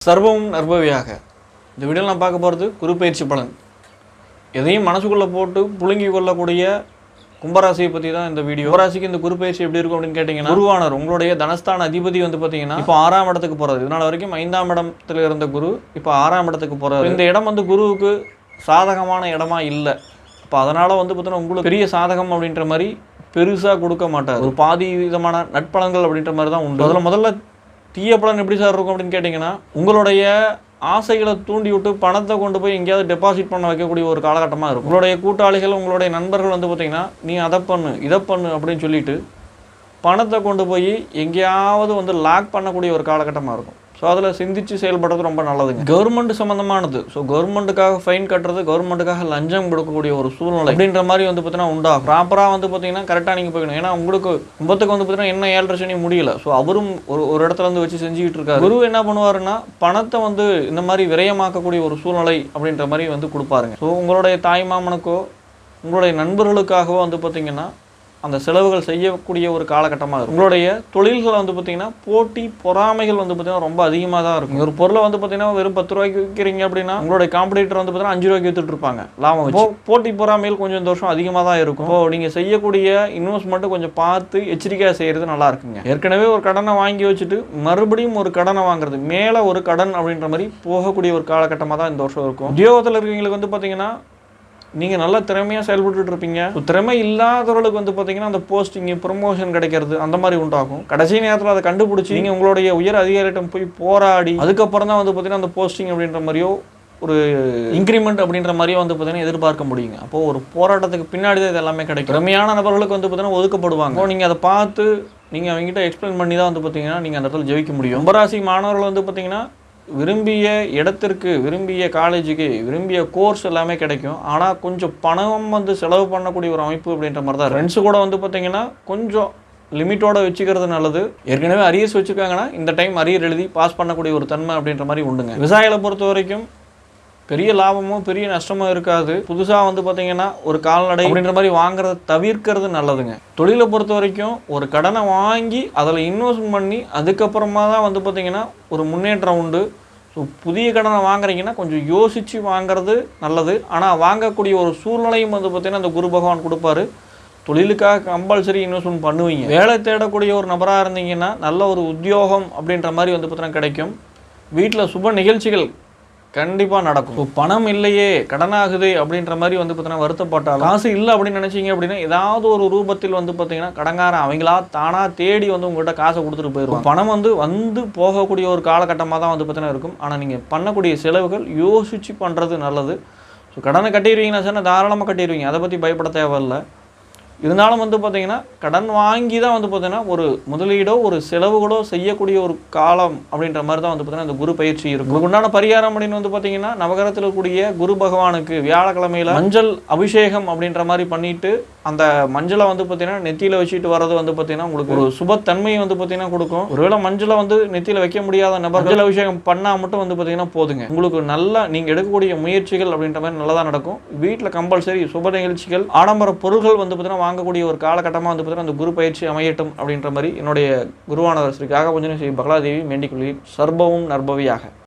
சர்வமும் நற்பவியாக இந்த வீடியோவில் நான் பார்க்க போகிறது குரு பயிற்சி பலன். எதையும் மனசுக்குள்ளே போட்டு புழுங்கி கொள்ளக்கூடிய கும்பராசியை பற்றி தான் இந்த வீடியோ. கும்பராசிக்கு இந்த குரு பயிற்சி எப்படி இருக்கும் அப்படின்னு கேட்டிங்கன்னா, குருவானர் உங்களுடைய தனஸ்தான அதிபதி பார்த்தீங்கன்னா இப்போ 6ஆம் இடத்துக்கு போகிறது. இதனால் வரைக்கும் 5ஆம் இடத்துல இருந்த குரு இப்போ 6ஆம் இடத்துக்கு போகிறது. இந்த இடம் குருவுக்கு சாதகமான இடமா இல்லை. இப்போ அதனால் பார்த்தீங்கன்னா உங்களுக்கு பெரிய சாதகம் அப்படின்ற மாதிரி பெருசாக கொடுக்க மாட்டார். ஒரு பாதி விதமான நட்பலன்கள் அப்படின்ற மாதிரி தான் உண்டு. அதில் முதல்ல தீய பலன் எப்படி சார் இருக்கும் அப்படின்னு கேட்டிங்கன்னா, உங்களுடைய ஆசைகளை தூண்டி விட்டு பணத்தை கொண்டு போய் எங்கேயாவது டெபாசிட் பண்ண வைக்கக்கூடிய ஒரு காலகட்டமாக இருக்கும். உங்களுடைய கூட்டாளிகள் உங்களுடைய நண்பர்கள் பார்த்தீங்கன்னா, நீ அதை பண்ணு இதை பண்ணு அப்படின்னு சொல்லிட்டு பணத்தை கொண்டு போய் எங்கேயாவது லாக் பண்ணக்கூடிய ஒரு காலகட்டமாக இருக்கும். ஸோ அதில் சிந்தித்து செயல்படுறது ரொம்ப நல்லதுங்க. கவர்மெண்ட் சம்மந்தமானது. ஸோ கவர்மெண்ட்டுக்காக ஃபைன் கட்டுறது, கவர்மெண்ட்டுக்காக லஞ்சம் கொடுக்கக்கூடிய ஒரு சூழ்நிலை அப்படின்ற மாதிரி பார்த்தீங்கன்னா உண்டாகும். ப்ராப்பராக பார்த்தீங்கன்னா கரெக்டாக நீங்கள் போய்க்கணும். ஏன்னா உங்களுக்கு கும்பத்துக்கு பார்த்தீங்கன்னா என்ன 7.5 சனி முடியல. ஸோ அவரும் ஒரு இடத்துல வச்சு செஞ்சுக்கிட்டு இருக்காரு. குரு என்ன பண்ணுவாருன்னா, பணத்தை இந்த மாதிரி விரயமாக்கக்கூடிய ஒரு சூழ்நிலை அப்படின்ற மாதிரி கொடுப்பாருங்க. ஸோ உங்களுடைய தாய் மாமனுக்கோ உங்களுடைய நண்பர்களுக்காகவோ பார்த்தீங்கன்னா அந்த செலவுகள் செய்யக்கூடிய ஒரு காலகட்டமாக இருக்கும். உங்களுடைய தொழில்களை பார்த்தீங்கன்னா போட்டி பொறாமைகள் பார்த்தீங்கன்னா ரொம்ப அதிகமாக தான் இருக்கும். ஒரு பொருளை பார்த்தீங்கன்னா வெறும் 10 ரூபாய்க்கு விற்கிறீங்க அப்படின்னா உங்களுடைய காம்படிட்டர் பார்த்தீங்கன்னா 5 ரூபாய்க்கு வித்துட்டு இருப்பாங்க லாபம் வச்சு. போட்டி பொறாமைகள் கொஞ்சம் இந்த வருஷம் அதிகமாக தான் இருக்கும். இப்போ நீங்கள் செய்யக்கூடிய இன்வெஸ்ட்மெண்ட்டு கொஞ்சம் பார்த்து எச்சரிக்கையாக செய்கிறது நல்லா இருக்குங்க. ஏற்கனவே ஒரு கடனை வாங்கி வச்சுட்டு மறுபடியும் ஒரு கடனை வாங்குறது, மேலே ஒரு கடன் அப்படின்ற மாதிரி போகக்கூடிய ஒரு காலகட்டமாக தான் இந்த வருஷம் இருக்கும். உத்தியோகத்தில் இருக்கவங்களுக்கு பார்த்தீங்கன்னா நீங்கள் நல்லா திறமையாக செயல்பட்டு இருப்பீங்க. திறமை இல்லாதவர்களுக்கு பார்த்தீங்கன்னா அந்த போஸ்டிங்கு ப்ரொமோஷன் கிடைக்கிறது அந்த மாதிரி உண்டாகும். கடைசி நேரத்தில் அதை கண்டுபிடிச்சி நீங்கள் உங்களுடைய உயர் அதிகாரியிடம் போய் போராடி அதுக்கப்புறம் தான் பார்த்தீங்கன்னா அந்த போஸ்டிங் அப்படின்ற மாதிரியோ ஒரு இன்க்ரிமெண்ட் அப்படின்ற மாதிரியோ பார்த்தீங்கன்னா எதிர்பார்க்க முடியுங்க. அப்போது ஒரு போராட்டத்துக்கு பின்னாடி தான் இது எல்லாமே கிடைக்கும். திறமையான நபர்களுக்கு பார்த்தீங்கன்னா ஒதுக்கப்படுவாங்க. நீங்கள் அதை பார்த்து நீங்கள் அவங்ககிட்ட எக்ஸ்பிளைன் பண்ணி தான் பார்த்தீங்கன்னா நீங்கள் அந்த இடத்துல ஜெயிக்க முடியும். கும்பராசி மாணவர்கள் பார்த்தீங்கன்னா விரும்பிய இடத்திற்கு, விரும்பிய காலேஜுக்கு, விரும்பிய கோர்ஸ் எல்லாமே கிடைக்கும். ஆனால் கொஞ்சம் பணம் செலவு பண்ணக்கூடிய ஒரு அமைப்பு அப்படின்ற மாதிரி தான். ஃப்ரெண்ட்ஸு கூட பார்த்தீங்கன்னா கொஞ்சம் லிமிட்டோடு வச்சுக்கிறது நல்லது. ஏற்கனவே அரியர்ஸ் வச்சுருக்காங்கன்னா இந்த டைம் அரியர் எழுதி பாஸ் பண்ணக்கூடிய ஒரு தன்மை அப்படின்ற மாதிரி உண்டுங்க. விவசாயிகளை பொறுத்த வரைக்கும் பெரிய லாபமோ பெரிய நஷ்டமோ இருக்காது. புதுசாக பார்த்தீங்கன்னா ஒரு கால்நடை அப்படின்ற மாதிரி வாங்குறத தவிர்க்கிறது நல்லதுங்க. தொழிலை பொறுத்த வரைக்கும் ஒரு கடனை வாங்கி அதில் இன்வெஸ்ட் பண்ணி அதுக்கப்புறமா தான் பார்த்தீங்கன்னா ஒரு முன்னேற்றம் உண்டு. ஸோ புதிய கடனை வாங்குறீங்கன்னா கொஞ்சம் யோசித்து வாங்குறது நல்லது. ஆனால் வாங்கக்கூடிய ஒரு சூழ்நிலையும் பார்த்தீங்கன்னா அந்த குரு பகவான் கொடுப்பாரு. தொழிலுக்காக கம்பல்சரி இன்வெஸ்ட்மெண்ட் பண்ணுவீங்க. வேலை தேடக்கூடிய ஒரு நபராக இருந்தீங்கன்னா நல்ல ஒரு உத்தியோகம் அப்படின்ற மாதிரி பார்த்தீங்கன்னா கிடைக்கும். வீட்டில் சுப நிகழ்ச்சிகள் கண்டிப்பாக நடக்கும். ஸோ பணம் இல்லையே, கடனாகுது அப்படின்ற மாதிரி பார்த்தீங்கன்னா வருத்தப்பட்டாலும், காசு இல்லை அப்படின்னு நினச்சிங்க அப்படின்னா ஏதாவது ஒரு ரூபத்தில் பார்த்தீங்கன்னா கடங்காரன் அவங்களா தானாக தேடி உங்கள்கிட்ட காசை கொடுத்துட்டு போயிடுவோம். பணம் வந்து போகக்கூடிய ஒரு காலகட்டமாக தான் பார்த்தீங்கன்னா இருக்கும். ஆனால் நீங்கள் பண்ணக்கூடிய செலவுகள் யோசித்து பண்ணுறது நல்லது. ஸோ கடனை கட்டிடுவீங்கன்னா சார் தாராளமாக கட்டிடுவீங்க, அதை பற்றி பயப்பட தேவையில்லை. இருந்தாலும் பார்த்தீங்கன்னா கடன் வாங்கி தான் பார்த்தீங்கன்னா ஒரு முதலீடோ ஒரு செலவுகளோ செய்யக்கூடிய ஒரு காலம் அப்படின்ற மாதிரி தான் பார்த்தீங்கன்னா இந்த குரு பயிற்சி இருக்கும். இதுக்கு உண்டான பரிகாரம் அப்படின்னு பார்த்தீங்கன்னா நவகிரகத்தில் இருக்கக்கூடிய குரு பகவானுக்கு வியாழக்கிழமையில் மஞ்சள் அபிஷேகம் அப்படின்ற மாதிரி பண்ணிட்டு அந்த மஞ்சளை பார்த்தீங்கன்னா நெத்தியில் வச்சுட்டு வர்றது பார்த்தீங்கன்னா உங்களுக்கு ஒரு சுபத்தன்மையை பார்த்தீங்கன்னா கொடுக்கும். ஒருவேளை மஞ்சளை நெத்தியில் வைக்க முடியாத நபர் மஞ்சள் அபிஷேகம் பண்ணால் மட்டும் பார்த்தீங்கன்னா போதுங்க. உங்களுக்கு நல்லா நீங்கள் எடுக்கக்கூடிய முயற்சிகள் அப்படின்ற மாதிரி நல்லதாக நடக்கும். வீட்டில் கம்பல்சரி சுப நிகழ்ச்சிகள், ஆடம்பர பொருள்கள் பார்த்தீங்கன்னா வாங்கக்கூடிய ஒரு காலகட்டமாக பார்த்தீங்கன்னா அந்த குரு பயிற்சி அமையட்டும் அப்படின்ற மாதிரி என்னுடைய குருவானவர் ஸ்ரீ காகபஞ்சனி ஸ்ரீ பகலாதேவி வேண்டிக் கொள்கிறேன். சர்வமும் நற்பவியாக.